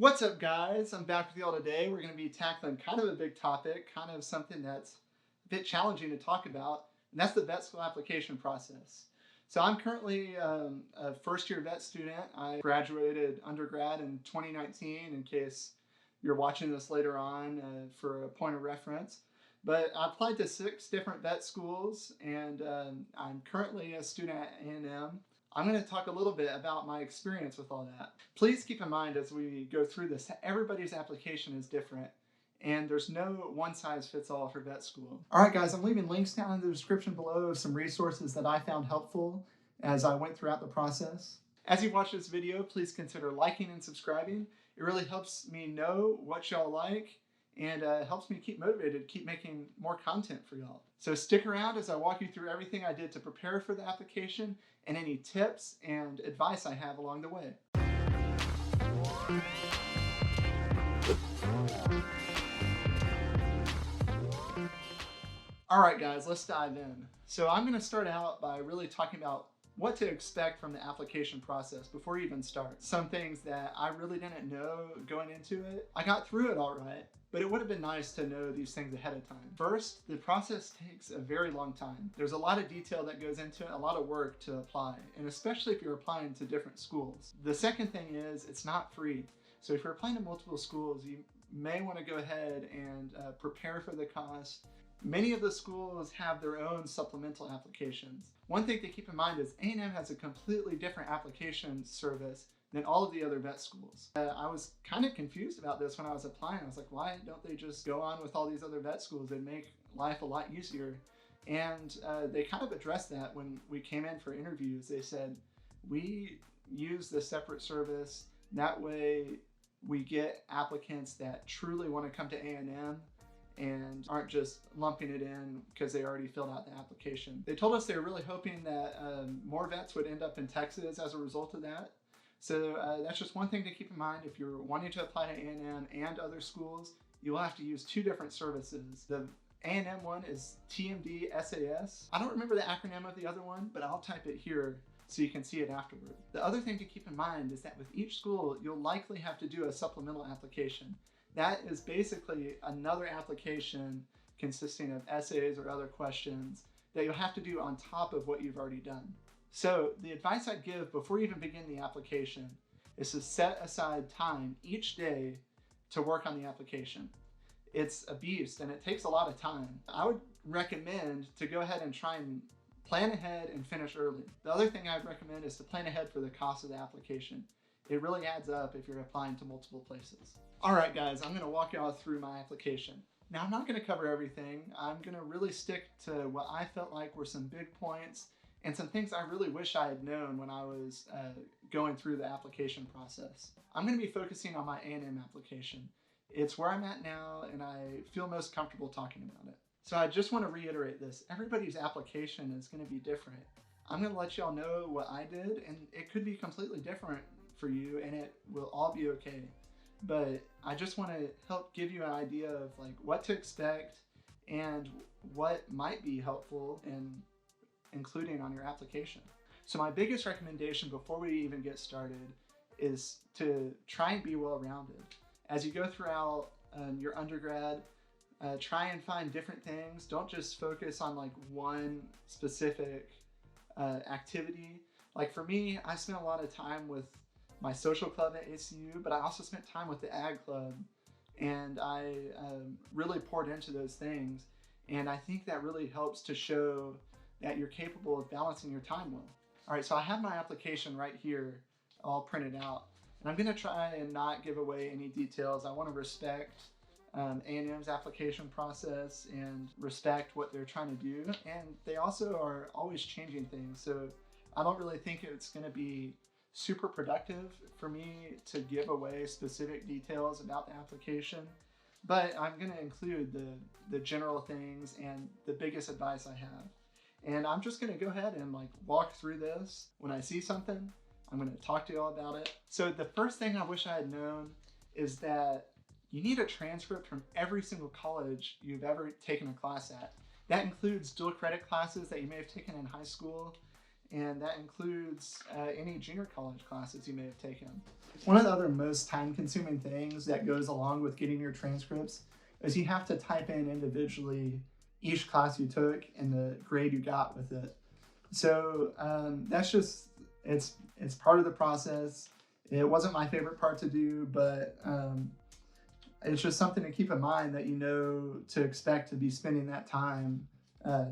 What's up, guys? I'm back with y'all today. We're going to be tackling kind of a big topic, kind of something that's a bit challenging to talk about, and that's the vet school application process. So I'm currently a first-year vet student. I graduated undergrad in 2019, in case you're watching this later on for a point of reference. But I applied to 6 different vet schools, and I'm currently a student at A&M. I'm going to talk a little bit about my experience with all that. Please keep in mind as we go through this, everybody's application is different and there's no one size fits all for vet school. All right, guys, I'm leaving links down in the description below of some resources that I found helpful as I went throughout the process. As you watch this video, please consider liking and subscribing. It really helps me know what y'all like and helps me keep motivated, keep making more content for y'all. So stick around as I walk you through everything I did to prepare for the application and any tips and advice I have along the way. All right, guys, let's dive in. So I'm going to start out by really talking about what to expect from the application process before you even start. Some things that I really didn't know going into it. I got through it all right, but it would have been nice to know these things ahead of time. First, the process takes a very long time. There's a lot of detail that goes into it, a lot of work to apply, and especially if you're applying to different schools. The second thing is it's not free. So if you're applying to multiple schools, you may want to go ahead and prepare for the cost. Many of the schools have their own supplemental applications. One thing to keep in mind is A&M has a completely different application service than all of the other vet schools. I was kind of confused about this when I was applying. I was like, why don't they just go on with all these other vet schools and make life a lot easier? And they kind of addressed that when we came in for interviews. They said, we use the separate service. That way we get applicants that truly want to come to A&M and aren't just lumping it in because they already filled out the application. They told us they were really hoping that more vets would end up in Texas as a result of that. So that's just one thing to keep in mind. If you're wanting to apply to A&M and other schools, you will have to use 2 different services. The A&M one is TMD SAS. I don't remember the acronym of the other one, but I'll type it here so you can see it afterward. The other thing to keep in mind is that with each school, you'll likely have to do a supplemental application. That is basically another application consisting of essays or other questions that you'll have to do on top of what you've already done. So the advice I'd give before you even begin the application is to set aside time each day to work on the application. It's a beast and it takes a lot of time. I would recommend to go ahead and try and plan ahead and finish early. The other thing I'd recommend is to plan ahead for the cost of the application. It really adds up if you're applying to multiple places. All right, guys, I'm going to walk y'all through my application. Now, I'm not going to cover everything. I'm going to really stick to what I felt like were some big points and some things I really wish I had known when I was going through the application process. I'm going to be focusing on my A&M application. It's where I'm at now, and I feel most comfortable talking about it. So I just want to reiterate this. Everybody's application is going to be different. I'm going to let y'all know what I did, and it could be completely different for you, and it will all be okay. But I just want to help give you an idea of like what to expect and what might be helpful in including on your application. So my biggest recommendation before we even get started is to try and be well-rounded. As you go throughout your undergrad, try and find different things. Don't just focus on like one specific activity. Like for me, I spent a lot of time with my social club at ACU, but I also spent time with the ag club, and I really poured into those things. And I think that really helps to show that you're capable of balancing your time well. All right, so I have my application right here, all printed out, and I'm gonna try and not give away any details. I wanna respect A&M's application process and respect what they're trying to do. And they also are always changing things. So I don't really think it's gonna be super productive for me to give away specific details about the application, but I'm going to include the general things and the biggest advice I have. And I'm just going to go ahead and like walk through this. When I see something, I'm going to talk to you all about it. So the first thing I wish I had known is that you need a transcript from every single college you've ever taken a class at. That includes dual credit classes that you may have taken in high school and that includes any junior college classes you may have taken. One of the other most time-consuming things that goes along with getting your transcripts is you have to type in individually each class you took and the grade you got with it. So that's just, it's part of the process. It wasn't my favorite part to do, but it's just something to keep in mind that you know to expect to be spending that time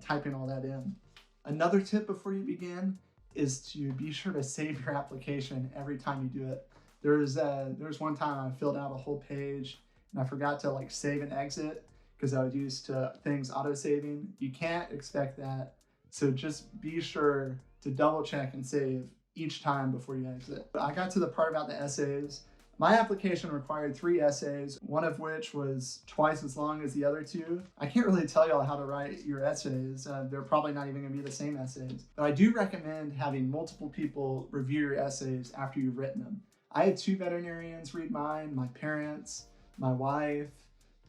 typing all that in. Another tip before you begin is to be sure to save your application every time you do it. There's one time I filled out a whole page and I forgot to like save and exit because I was used to things auto-saving. You can't expect that. So just be sure to double check and save each time before you exit. I got to the part about the essays. My application required 3 essays, one of which was twice as long as the other 2. I can't really tell y'all how to write your essays. They're probably not even gonna be the same essays. But I do recommend having multiple people review your essays after you've written them. I had 2 veterinarians read mine, my parents, my wife,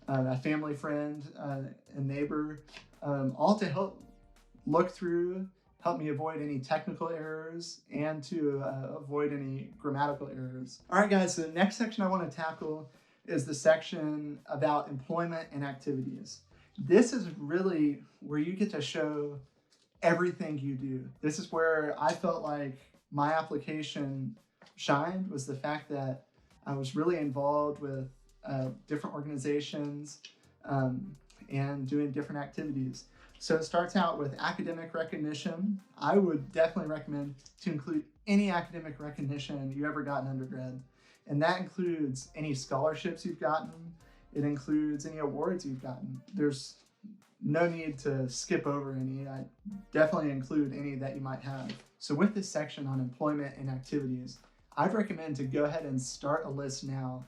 a family friend, a neighbor, all to help look through, help me avoid any technical errors, and to avoid any grammatical errors. All right, guys, so the next section I want to tackle is the section about employment and activities. This is really where you get to show everything you do. This is where I felt like my application shined, was the fact that I was really involved with different organizations and doing different activities. So it starts out with academic recognition. I would definitely recommend to include any academic recognition you ever got in undergrad. And that includes any scholarships you've gotten. It includes any awards you've gotten. There's no need to skip over any. I definitely include any that you might have. So with this section on employment and activities, I'd recommend to go ahead and start a list now,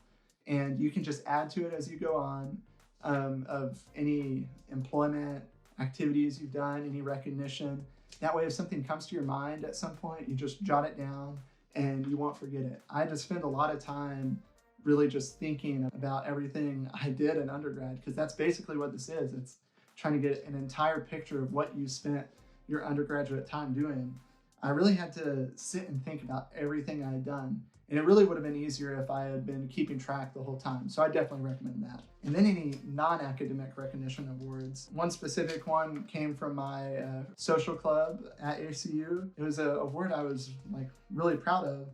and you can just add to it as you go on of any employment activities you've done, any recognition. That way, if something comes to your mind at some point, you just jot it down and you won't forget it. I had to spend a lot of time really just thinking about everything I did in undergrad, because that's basically what this is. It's trying to get an entire picture of what you spent your undergraduate time doing. I really had to sit and think about everything I had done. And it really would have been easier if I had been keeping track the whole time. So I definitely recommend that. And then any non-academic recognition awards. One specific one came from my social club at ACU. It was an award I was like really proud of,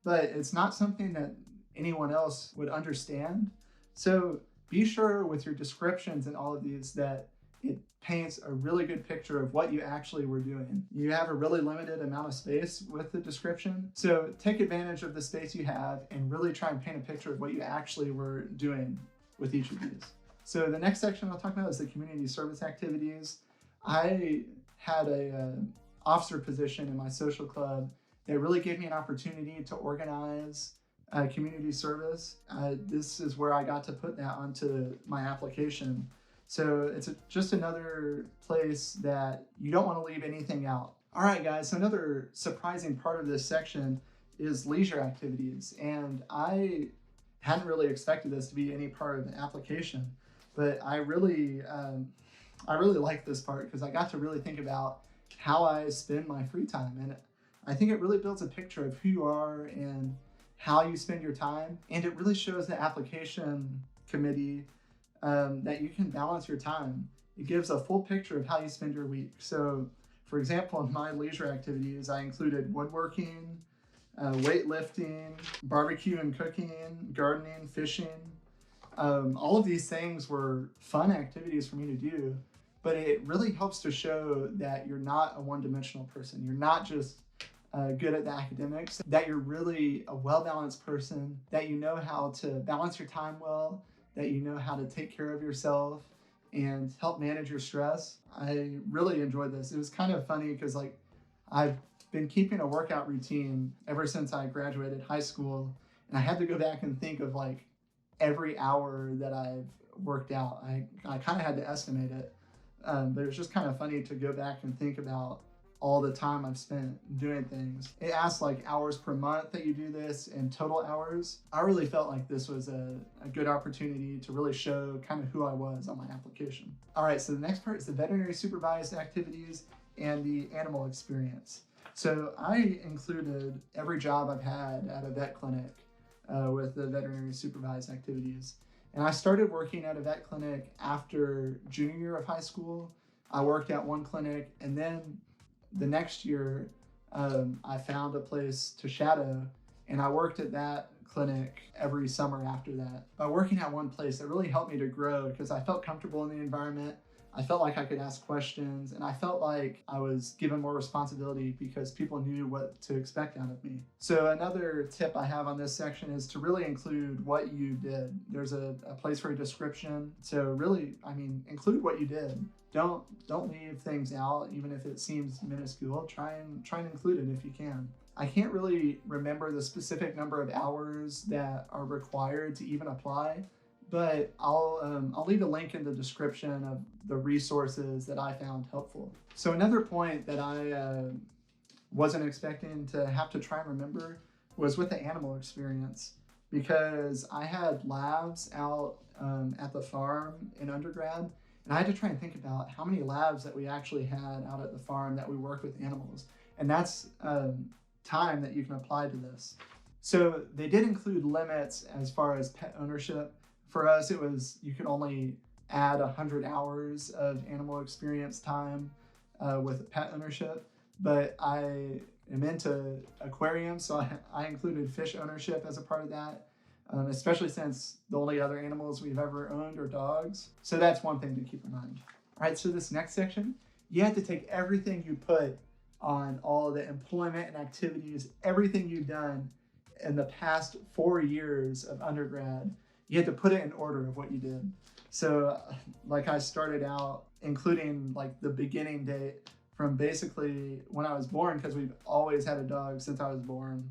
but it's not something that anyone else would understand. So be sure with your descriptions and all of these that it paints a really good picture of what you actually were doing. You have a really limited amount of space with the description, so take advantage of the space you have and really try and paint a picture of what you actually were doing with each of these. So the next section I'll talk about is the community service activities. I had a officer position in my social club that really gave me an opportunity to organize community service. This is where I got to put that onto my application. So it's just another place that you don't want to leave anything out. All right, guys, so another surprising part of this section is leisure activities. And I hadn't really expected this to be any part of the application, but I really like this part because I got to really think about how I spend my free time. And I think it really builds a picture of who you are and how you spend your time. And it really shows the application committee that you can balance your time. It gives a full picture of how you spend your week. So, for example, in my leisure activities, I included woodworking, weightlifting, barbecue and cooking, gardening, fishing. All of these things were fun activities for me to do, but it really helps to show that you're not a one-dimensional person. You're not just good at the academics, that you're really a well-balanced person, that you know how to balance your time well, that you know how to take care of yourself and help manage your stress. I really enjoyed this. It was kind of funny because like I've been keeping a workout routine ever since I graduated high school, and I had to go back and think of like every hour that I've worked out. I kind of had to estimate it, but it was just kind of funny to go back and think about all the time I've spent doing things. It asks like hours per month that you do this and total hours. I really felt like this was a good opportunity to really show kind of who I was on my application. All right, so the next part is the veterinary supervised activities and the animal experience. So I included every job I've had at a vet clinic with the veterinary supervised activities. And I started working at a vet clinic after junior year of high school. I worked at one clinic, and then the next year I found a place to shadow, and I worked at that clinic every summer after that. By working at one place, it really helped me to grow because I felt comfortable in the environment. I felt like I could ask questions, and I felt like I was given more responsibility because people knew what to expect out of me. So another tip I have on this section is to really include what you did. There's a place for a description. So really, include what you did. Don't leave things out, even if it seems minuscule. Try and include it if you can. I can't really remember the specific number of hours that are required to even apply, but I'll leave a link in the description of the resources that I found helpful. So another point that I wasn't expecting to have to try and remember was with the animal experience, because I had labs out at the farm in undergrad, and I had to try and think about how many labs that we actually had out at the farm that we worked with animals. And that's time that you can apply to this. So they did include limits as far as pet ownership. For us, it was you could only add 100 hours of animal experience time with pet ownership, but I am into aquariums, so I included fish ownership as a part of that, especially since the only other animals we've ever owned are dogs. So that's one thing to keep in mind. All right, so this next section, you have to take everything you put on all the employment and activities, everything you've done in the past 4 years of undergrad. You had to put it in order of what you did. So like I started out including like the beginning date from basically when I was born, because we've always had a dog since I was born.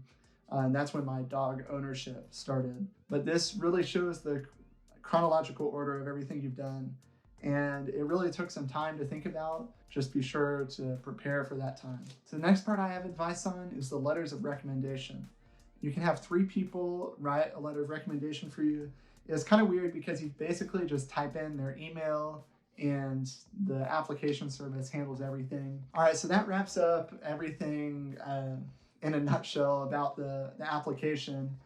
And that's when my dog ownership started. But this really shows the chronological order of everything you've done. And it really took some time to think about. Just be sure to prepare for that time. So the next part I have advice on is the letters of recommendation. You can have 3 people write a letter of recommendation for you. It's kind of weird because you basically just type in their email and the application service handles everything. All right, so that wraps up everything in a nutshell about the application.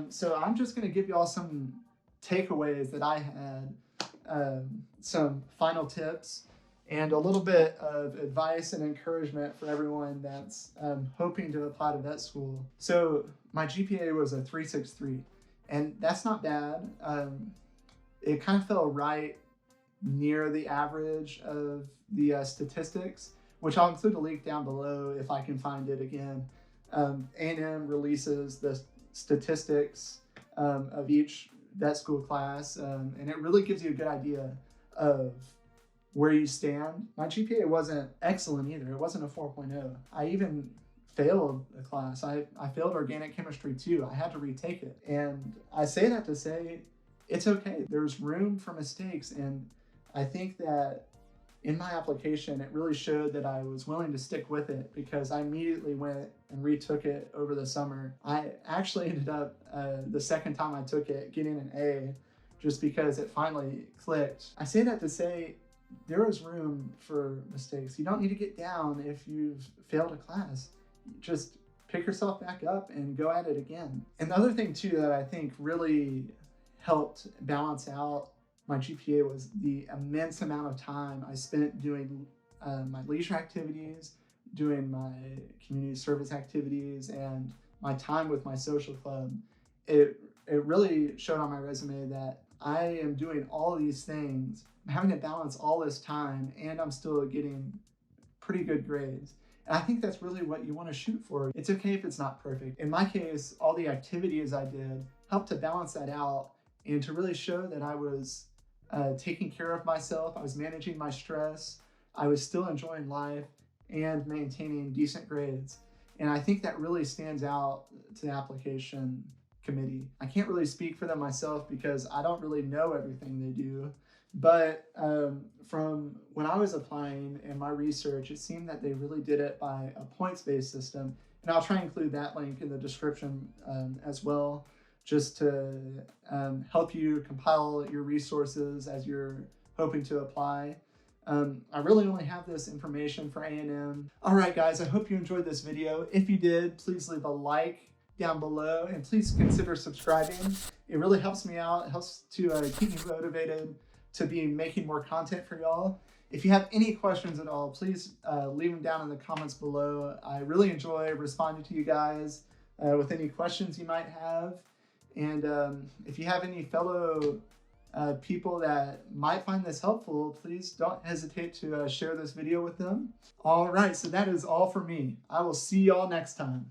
So I'm just gonna give you all some takeaways that I had, some final tips, and a little bit of advice and encouragement for everyone that's hoping to apply to vet school. So my GPA was a 3.63, and that's not bad. It kind of fell right near the average of the statistics, which I'll include a link down below if I can find it again. A&M releases the statistics of each vet school class, and it really gives you a good idea of where you stand. My GPA wasn't excellent either. It wasn't a 4.0. I even failed a class. I failed organic chemistry too. I had to retake it. And I say that to say it's okay. There's room for mistakes. And I think that in my application, it really showed that I was willing to stick with it, because I immediately went and retook it over the summer. I actually ended up, the second time I took it, getting an A, just because it finally clicked. I say that to say there is room for mistakes. You don't need to get down if you've failed a class. Just pick yourself back up and go at it again. And the other thing too that I think really helped balance out my GPA was the immense amount of time I spent doing my leisure activities, doing my community service activities, and my time with my social club. It really showed on my resume that I am doing all these things. I'm having to balance all this time, and I'm still getting pretty good grades. And I think that's really what you want to shoot for. It's okay if it's not perfect. In my case, all the activities I did helped to balance that out and to really show that I was taking care of myself. I was managing my stress. I was still enjoying life and maintaining decent grades. And I think that really stands out to the application committee. I can't really speak for them myself because I don't really know everything they do. But from when I was applying and my research, it seemed that they really did it by a points-based system. And I'll try and include that link in the description as well, just to help you compile your resources as you're hoping to apply. I really only have this information for A&M. All right, guys, I hope you enjoyed this video. If you did, please leave a like down below, and please consider subscribing. It really helps me out. It helps to keep me motivated to be making more content for y'all. If you have any questions at all, please leave them down in the comments below. I really enjoy responding to you guys with any questions you might have. And if you have any fellow people that might find this helpful, please don't hesitate to share this video with them. All right, so that is all for me. I will see y'all next time.